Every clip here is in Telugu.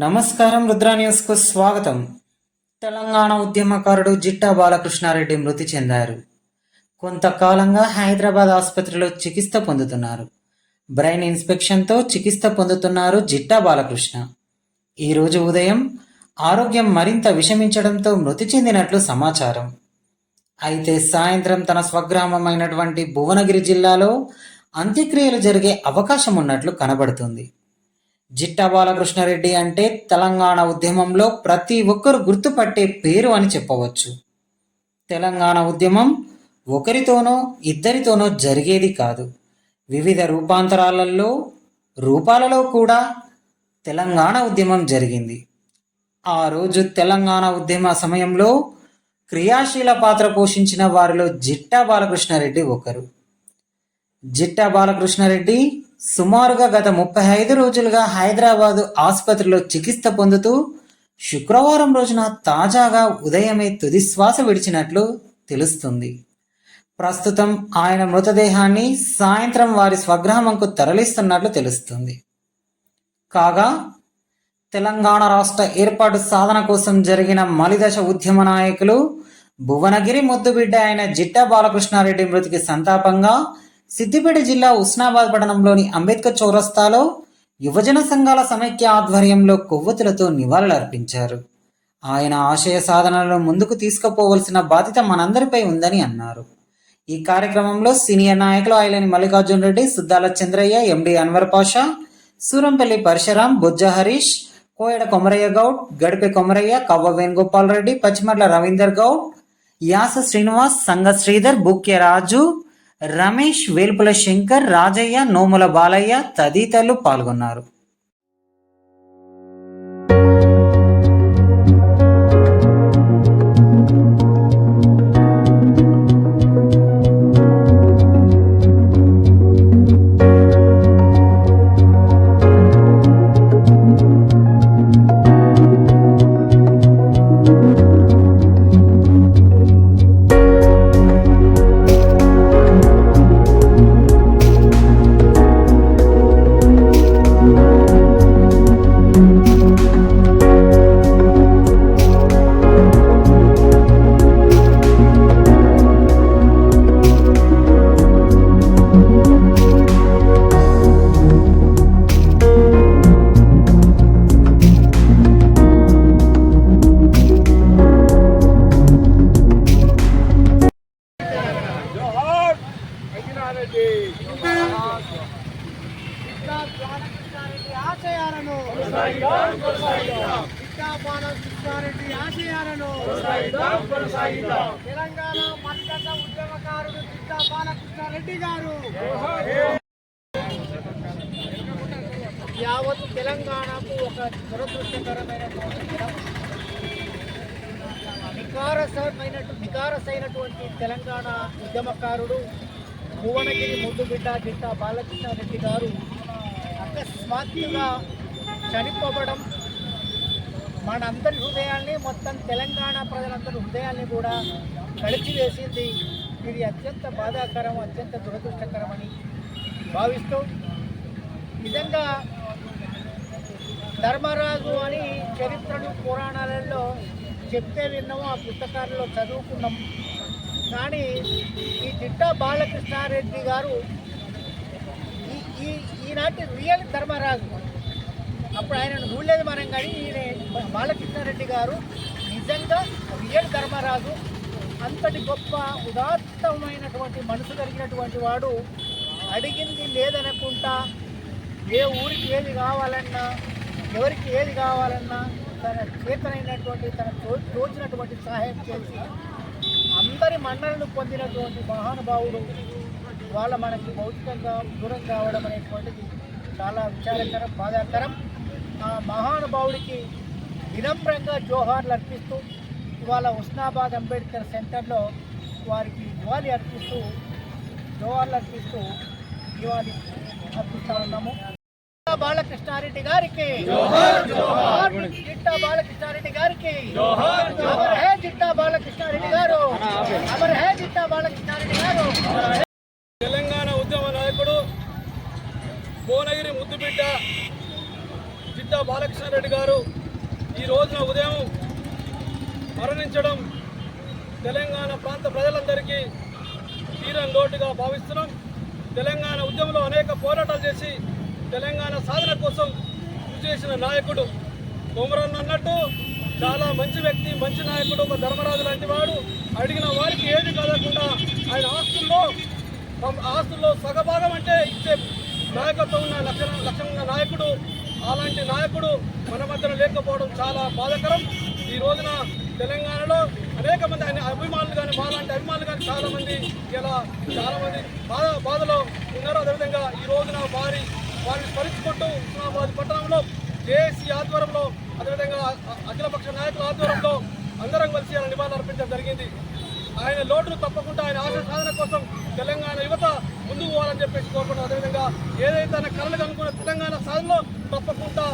నమస్కారం. రుద్ర న్యూస్ కు స్వాగతం. తెలంగాణ ఉద్యమకారుడు జిట్టా బాలకృష్ణారెడ్డి మృతి చెందారు. కొంతకాలంగా హైదరాబాద్ ఆసుపత్రిలో చికిత్స పొందుతున్నారు. బ్రెయిన్ ఇన్స్పెక్షన్తో చికిత్స పొందుతున్నారు జిట్టా బాలకృష్ణ. ఈరోజు ఉదయం ఆరోగ్యం మరింత విషమించడంతో మృతి చెందినట్లు సమాచారం. అయితే సాయంత్రం తన స్వగ్రామమైనటువంటి భువనగిరి జిల్లాలో అంత్యక్రియలు జరిగే అవకాశం ఉన్నట్లు కనబడుతుంది. జిట్టా బాలకృష్ణారెడ్డి అంటే తెలంగాణ ఉద్యమంలో ప్రతి ఒక్కరు గుర్తుపట్టే పేరు అని చెప్పవచ్చు. తెలంగాణ ఉద్యమం ఒకరితోనో ఇద్దరితోనో జరిగేది కాదు. వివిధ రూపాలలో కూడా తెలంగాణ ఉద్యమం జరిగింది. ఆ రోజు తెలంగాణ ఉద్యమ సమయంలో క్రియాశీల పాత్ర పోషించిన వారిలో జిట్టా బాలకృష్ణారెడ్డి ఒకరు. జిట్టా బాలకృష్ణారెడ్డి సుమారుగా గత 35 రోజులుగా హైదరాబాదు ఆసుపత్రిలో చికిత్స పొందుతూ శుక్రవారం రోజున తాజాగా ఉదయమే తుదిశ్వాస విడిచినట్లు తెలుస్తుంది. ప్రస్తుతం ఆయన మృతదేహాన్ని సాయంత్రం వారి స్వగ్రామంకు తరలిస్తున్నట్లు తెలుస్తుంది. కాగా తెలంగాణ రాష్ట్ర ఏర్పాటు సాధన కోసం జరిగిన మలిదశ ఉద్యమ నాయకులు భువనగిరి ముద్దుబిడ్డ అయిన జిట్టా బాలకృష్ణారెడ్డి మృతికి సంతాపంగా సిద్దిపేట జిల్లా ఉస్నాబాద్ పట్టణంలోని అంబేద్కర్ చౌరస్తాలో యువజన సంఘాల సమైక్య ఆధ్వర్యంలో కొవ్వొత్తులతో నివాళులర్పించారు. ఆయన ఆశయ సాధనలను ముందుకు తీసుకుపోవలసిన బాధ్యత మనందరిపై ఉందని అన్నారు. ఈ కార్యక్రమంలో సీనియర్ నాయకులు ఐలేని మల్లికార్జున రెడ్డి, సుద్దాల చంద్రయ్య, ఎండి అన్వర్ పాషా, సూరంపల్లి పరశురాం, బొజ్జ హరీష్, కోయడ కొమరయ్య గౌడ్, గడిపె కొమరయ్య, కవ్వ వేణుగోపాల్ రెడ్డి, పచ్చిమట్ల రవీందర్ గౌడ్, యాస శ్రీనివాస్, సంగ శ్రీధర్, బుక్య రాజు, రమేష్, వేల్పుల శంకర్, రాజయ్య, నోముల బాలయ్య తదితరులు పాల్గొన్నారు. తెలంగాణ మలిదశ ఉద్యమకారుడు జిట్టా బాలకృష్ణారెడ్డి గారు యావత్ తెలంగాణకు ఒక దురదృష్టకరమైన నికారసైనటువంటి తెలంగాణ ఉద్యమకారుడు భువనగిరి ముద్దుబిడ్డ జిట్టా బాలకృష్ణారెడ్డి గారు అకస్మాత్తుగా చనిపోవడం మనందరి హృదయాల్ని, మొత్తం తెలంగాణ ప్రజలందరి హృదయాల్ని కూడా కలిచివేసింది. ఇది అత్యంత బాధాకరం, అత్యంత దురదృష్టకరమని భావిస్తూ, నిజంగా ధర్మరాజు అని చరిత్రలు పురాణాలలో చెప్తే విన్నాము, ఆ పుస్తకాలలో చదువుకున్నాం. కానీ ఈ జిట్టా బాలకృష్ణారెడ్డి గారు ఈనాటి రియల్ ధర్మరాజు. అప్పుడు ఆయనను చూడలేదు మనం, కానీ ఈయన బాలకృష్ణారెడ్డి గారు నిజంగా రియల్ ధర్మరాజు. అంతటి గొప్ప ఉదాత్తమైనటువంటి మనసు కలిగినటువంటి వాడు. అడిగింది లేదనుకుంటా, ఏ ఊరికి ఏది కావాలన్నా, ఎవరికి ఏది కావాలన్నా తన చేతనైనటువంటి, తన తోచినటువంటి సహాయం చేసి అందరి మన్నలను పొందినటువంటి మహానుభావుడు. వాళ్ళ మనకి భౌతికంగా దూరం కావడం అనేటువంటిది చాలా విచారకరం, బాధాకరం. ఆ మహానుభావుడికి వినమ్రంగా జోహార్లు అర్పిస్తూ ఇవాళ ఉస్నాబాద్ అంబేద్కర్ సెంటర్లో వారికి జోహార్లు అర్పిస్తూ అర్పిస్తూ ఉన్నాము. బాలకృష్ణారెడ్డి గారికి జిట్టా బాలకృష్ణారెడ్డి గారికి అమర్ హే జిట్టా బాలకృష్ణారెడ్డి గారు, అమర్ హే జిట్టా బాలకృష్ణారెడ్డి గారు. తెలంగాణ ఉద్యమ నాయకుడు భువనగిరి ముద్దుబిడ్డ జిట్టా బాలకృష్ణారెడ్డి గారు ఈ రోజున ఉదయం మరణించడం తెలంగాణ ప్రాంత ప్రజలందరికీ తీరని లోటుగా భావిస్తున్నాం. తెలంగాణ ఉద్యమంలో అనేక పోరాటాలు చేసి తెలంగాణ సాధన కోసం కృషి చేసిన నాయకుడు కొమరన్న అన్నట్టు చాలా మంచి వ్యక్తి, మంచి నాయకుడు, ఒక ధర్మరాజు లాంటి వాడు. అడిగిన వారికి ఏది కదలకుండా ఆయన ఆస్తుల్లో సగభాగం అంటే ఇచ్చే నాయకత్వం ఉన్న లక్ష్యం ఉన్న నాయకుడు. అలాంటి నాయకుడు మన మధ్యన లేకపోవడం చాలా బాధాకరం. ఈ రోజున తెలంగాణలో అనేక మంది ఆయన అభిమానులు కానీ మాలాంటి అభిమానులు కానీ చాలామంది బాధలో ఉన్నారు. అదేవిధంగా ఈ రోజున వారిని స్మరించుకుంటూ హుస్నాబాద్ పట్టణంలో జేఏసీ ఆధ్వర్యంలో, అదేవిధంగా అఖిలపక్ష నాయకుల ఆధ్వర్యంలో అందరం కలిసి ఆయన నివాళులు అర్పించడం జరిగింది. ఆయన లోటును తప్పకుండా ఆయన ఆశ సాధన కోసం తెలంగాణ యువత ముందుకు పోవాలని చెప్పేసి కోరుకుంటున్నాం. అదేవిధంగా ఏదైతే ఆయన కళలు అనుకున్న తెలంగాణ సాధనలో తప్పకుండా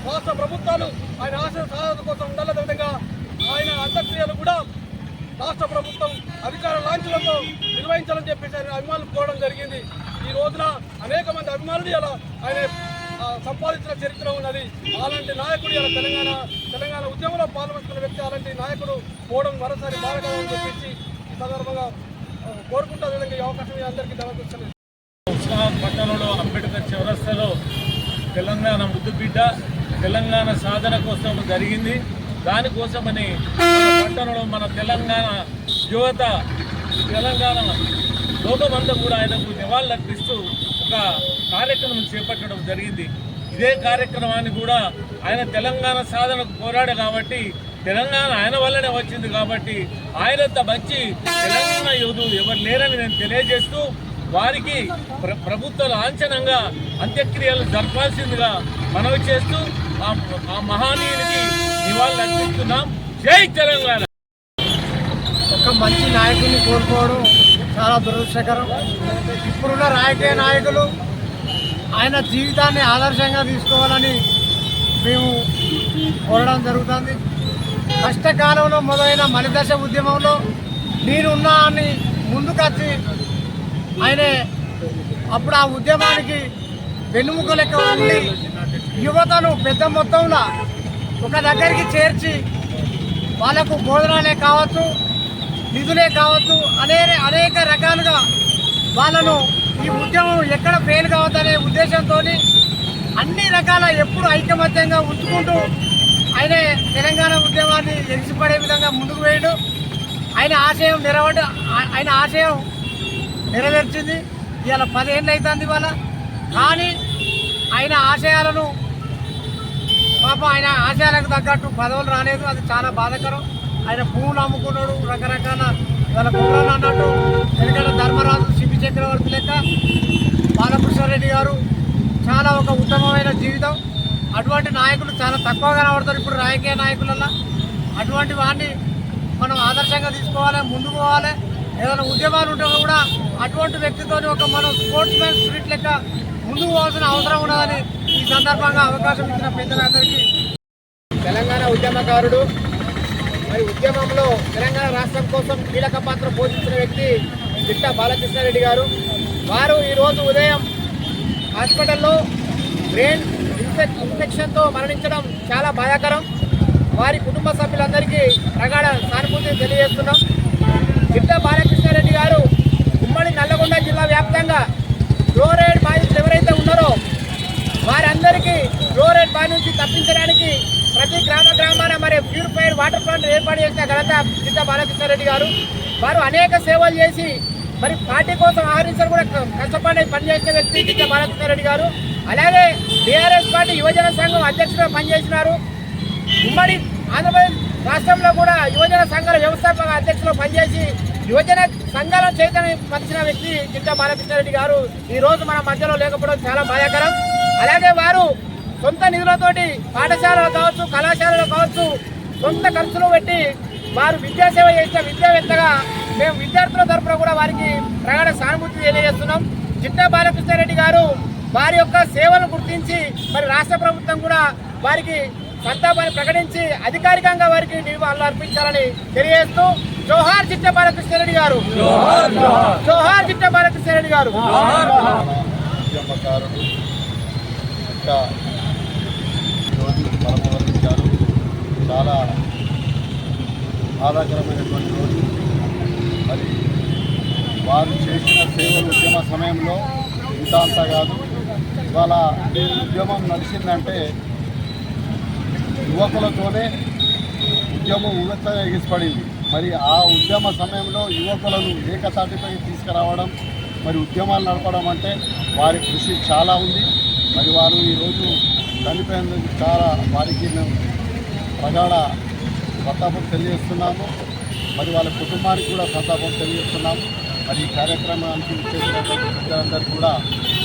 రాష్ట్ర ప్రభుత్వాలు ఆయన ఆశ సాధన కోసం ఉండాలి. అదేవిధంగా ఆయన అంత్యక్రియలు కూడా రాష్ట్ర ప్రభుత్వం అధికార లాంఛనంతో నిర్వహించాలని చెప్పేసి ఆయన అభిమానులు కోరడం జరిగింది. ఈ రోజున అనేక మంది అభిమానులు ఇలా ఆయన సంపాదించిన చరిత్ర ఉన్నది. అలాంటి నాయకుడు ఇలా తెలంగాణ ఉద్యమంలో పాల్గొంటున్న వ్యక్తి, అలాంటి నాయకుడు పోవడం మరోసారి బాధకరమని చెప్పేసి ఈ సందర్భంగా కోరుకుంటా. విధంగా ఈ అవకాశం అందరికీ ధన్యవాదాలు. హుస్నాబాద్ పట్టణంలో అంబేద్కర్ చౌరస్తాలో తెలంగాణ ముద్దుబిడ్డ తెలంగాణ సాధన కోసం జరిగింది. దానికోసమని మన పట్టణంలో మన తెలంగాణ యువత, తెలంగాణ లోకమంతా కూడా ఆయనకు నివాళులర్పిస్తూ ఒక కార్యక్రమం చేపట్టడం జరిగింది. ఇదే కార్యక్రమాన్ని కూడా ఆయన తెలంగాణ సాధనకు పోరాడు కాబట్టి, తెలంగాణ ఆయన వల్లనే వచ్చింది కాబట్టి ఆయనంత మంచి తెలంగాణ యోధులు ఎవరు లేరని నేను తెలియజేస్తూ, వారికి ప్రభుత్వ లాంఛనంగా అంత్యక్రియలు జరపాల్సిందిగా మనవి చేస్తూ ఆ మహానీయునికి నివాళులు అర్పిస్తున్నాం. జై తెలంగాణ. ఒక మంచి నాయకుడిని కోల్పోవడం చాలా దురదృష్టకరం. ఇప్పుడున్న రాజకీయ నాయకులు ఆయన జీవితాన్ని ఆదర్శంగా తీసుకోవాలని మేము కోరడం జరుగుతుంది. కష్టకాలంలో మొదలైన మలిదశ ఉద్యమంలో నేనున్నా అని ముందుకొచ్చి ఆయనే అప్పుడు ఆ ఉద్యమానికి వెన్నుముక లెక్క ఉండి యువతను పెద్ద మొత్తంలో ఒక దగ్గరికి చేర్చి వాళ్ళకు బోధనలే కావచ్చు, నిధులే కావచ్చు, అనేక రకాలుగా వాళ్ళను ఈ ఉద్యమం ఎక్కడ ఫెయిల్ కావద్దనే ఉద్దేశంతో అన్ని రకాల ఎప్పుడు ఐకమత్యంగా ఉంచుకుంటూ ఆయనే తెలంగాణ ఉద్యమాన్ని ఎరిసిపడే విధంగా ముందుకు వేయడు. ఆయన ఆశయం నెరవేర్చింది. ఇవాళ 10 ఏళ్ళు అవుతుంది ఇవాళ. కానీ ఆయన ఆశయాలను ఆయన ఆశయాలకు తగ్గట్టు పదవులు రాలేదు. అది చాలా బాధాకరం. ఆయన భూములు అమ్ముకున్నాడు, రకరకాల ఇవాళ కుర్రాలు అన్నట్టు ఎందుకంటే ధర్మరాజు, శిబి చక్రవర్తి లెక్క బాలకృష్ణారెడ్డి గారు చాలా ఒక ఉత్తమమైన జీవితం. అటువంటి నాయకులు చాలా తక్కువ కనబడతారు ఇప్పుడు రాజకీయ నాయకులలో. అటువంటి వాడిని మనం ఆదర్శంగా తీసుకోవాలి, ముందుకు పోవాలి. ఏదైనా ఉద్యమాలు ఉంటే కూడా అటువంటి వ్యక్తితో ఒక మనం స్పోర్ట్స్ మ్యాన్ స్పిరిట్ లెక్క ముందుకు పోవాల్సిన అవసరం ఉన్నదని ఈ సందర్భంగా అవకాశం ఇచ్చిన పెద్దలందరికీ. తెలంగాణ ఉద్యమకారుడు, మరి ఉద్యమంలో తెలంగాణ రాష్ట్రం కోసం కీలక పాత్ర పోషించిన వ్యక్తి జిట్టా బాలకృష్ణారెడ్డి గారు. వారు ఈరోజు ఉదయం హాస్పిటల్లో బ్రెయిన్ ఇన్ఫెక్షన్తో మరణించడం చాలా బాధాకరం. వారి కుటుంబ సభ్యులందరికీ ప్రగాఢ సానుభూతిని తెలియజేస్తున్నాం. జిట్టా బాలకృష్ణారెడ్డి గారు ఉమ్మడి నల్లగొండ జిల్లా వ్యాప్తంగా ఫ్లోరైడ్ బాధితులు ఎవరైతే ఉన్నారో వారందరికీ ఫ్లోరైడ్ బాధ నుంచి తప్పించడానికి ప్రతి గ్రామాన మరి ప్యూరిఫైడ్ వాటర్ ప్లాంట్ ఏర్పాటు చేసిన ఘనత జిట్టా బాలకృష్ణారెడ్డి గారు. వారు అనేక సేవలు చేసి మరి పార్టీ కోసం ఆహరించారు కూడా కష్టపడి పనిచేసిన వ్యక్తి జిట్టా బాలకృష్ణారెడ్డి గారు. అలాగే టీఆర్ఎస్ పార్టీ యువజన సంఘం అధ్యక్షుడిగా పనిచేసినారు. ఉమ్మడి ఆంధ్రప్రదేశ్ రాష్ట్రంలో కూడా యువజన సంఘాల వ్యవస్థాపక అధ్యక్షులు పనిచేసి యువజన సంఘాలను చైతన్యపరిచిన వ్యక్తి జిట్టా బాలకృష్ణారెడ్డి గారు ఈ రోజు మన మధ్యలో లేకపోవడం చాలా బాధాకరం. అలాగే వారు సొంత నిధులతోటి పాఠశాలలు కావచ్చు, కళాశాలలు కావచ్చు, సొంత ఖర్చులు పెట్టి వారు విద్యాసేవ చేసిన విద్యావేత్తగా మేము విద్యార్థుల తరఫున కూడా వారికి ప్రగాఢ సానుభూతి తెలియజేస్తున్నాం. జిట్టా బాలకృష్ణారెడ్డి గారు వారి యొక్క సేవలను గుర్తించి మరి రాష్ట్ర ప్రభుత్వం కూడా వారికి సంతాపాన్ని ప్రకటించి అధికారికంగా వారికి నివాళులు అర్పించాలని తెలియజేస్తూ జోహార్ జిట్టా బాలకృష్ణారెడ్డి గారు, జోహార్ జిట్టా బాలకృష్ణారెడ్డి గారు. పరమవర్తించారు. చాలా బాధాకరమైనటువంటి రోజు. మరి వారు చేసిన సేవలు ఉద్యమ సమయంలో ఇంత అంతా కాదు. ఇవాళ ఉద్యమం నడిచిందంటే యువకులతోనే ఉద్యమం ఉవ్వెత్తున ఎగిసిపడింది. మరి ఆ ఉద్యమ సమయంలో యువకులను ఏకతాటిపై తీసుకురావడం, మరి ఉద్యమాలు నడపడం అంటే వారి కృషి చాలా ఉంది. మరి వారు ఈరోజు చనిపోయినందుకు చాలా వారికి మేము ప్రగాఢ సంతాపం తెలియజేస్తున్నాము. మరి వాళ్ళ కుటుంబానికి కూడా సంతాపం తెలియజేస్తున్నాము. మరి ఈ కార్యక్రమానికి చేసినటువంటి ప్రజలందరికీ కూడా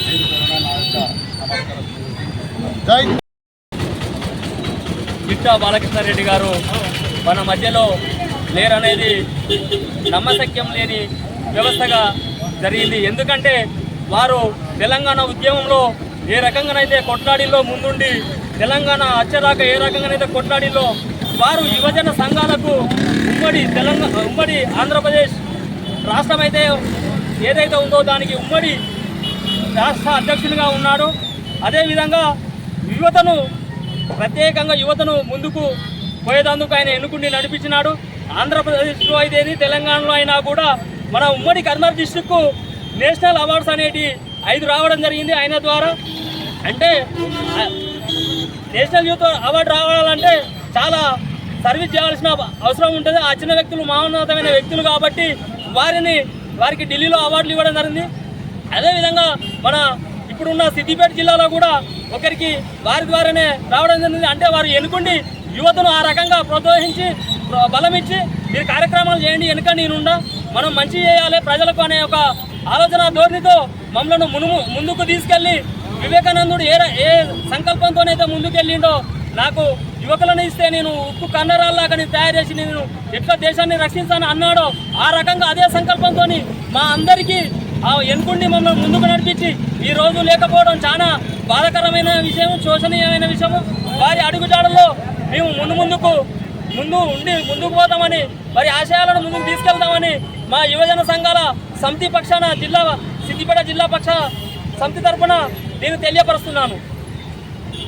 పేరు పేరున నా యొక్క నమస్కారం తెలియజేస్తున్నాను. జై జిట్టా బాలకృష్ణారెడ్డి గారు మన మధ్యలో లేరనేది నమ్మశక్యం లేని వ్యవస్థగా జరిగింది. ఎందుకంటే వారు తెలంగాణ ఉద్యమంలో ఏ రకంగానైతే కొట్లాడిలో ముందుండి తెలంగాణ వచ్చేదాకా ఏ రకంగానైతే కొట్లాడిలో వారు యువజన సంఘాలకు ఉమ్మడి ఆంధ్రప్రదేశ్ రాష్ట్రం అయితే ఏదైతే ఉందో దానికి ఉమ్మడి రాష్ట్ర అధ్యక్షునిగా ఉన్నాడు. అదేవిధంగా ప్రత్యేకంగా యువతను ముందుకు పోయేందుకు ఆయన ఎన్నుకుండి నడిపించినాడు. ఆంధ్రప్రదేశ్లో అయితేని తెలంగాణలో అయినా కూడా మన ఉమ్మడి కర్నూలు డిస్ట్రిక్ట్కు నేషనల్ అవార్డ్స్ అనేటి 5 రావడం జరిగింది ఆయన ద్వారా. అంటే నేషనల్ యూత్ అవార్డు రావాలంటే చాలా సర్వీస్ చేయాల్సిన అవసరం ఉంటుంది. ఆ చిన్న వ్యక్తులు మహోన్నతమైన వ్యక్తులు కాబట్టి వారికి ఢిల్లీలో అవార్డులు ఇవ్వడం జరిగింది. అదేవిధంగా మన ఇప్పుడున్న సిద్దిపేట జిల్లాలో కూడా ఒకరికి వారి ద్వారానే రావడం జరిగింది. అంటే వారు ఎన్నుకుండి యువతను ఆ రకంగా ప్రోత్సహించి బలమిచ్చి మీరు కార్యక్రమాలు చేయండి, వెనుక నేనుండా, మనం మంచి చేయాలి ప్రజలకు అనే ఒక ఆలోచన ధోరణితో మమ్మల్ని ముందుకు తీసుకెళ్ళి వివేకానందుడు ఏ సంకల్పంతోనైతే ముందుకెళ్ళిండో నాకు యువకులను ఇస్తే నేను ఉక్కు కన్నరాల్లాగా తయారు చేసి నేను ఎట్లా దేశాన్ని రక్షించాలని అన్నాడో ఆ రకంగా అదే సంకల్పంతో మా అందరికీ ఎన్నుకుండి మమ్మల్ని ముందుకు నడిపించి ఈ రోజు లేకపోవడం చాలా బాధాకరమైన విషయం, శోచనీయమైన విషయం. వారి అడుగుజాడల్లో మేము ముందుకు పోతామని వారి ఆశయాలను ముందుకు తీసుకెళ్తామని మా యువజన సంఘాల సమితి పక్షాన సిద్దిపేట జిల్లా పక్ష సమితి తరఫున నేను తెలియపరుస్తున్నాను.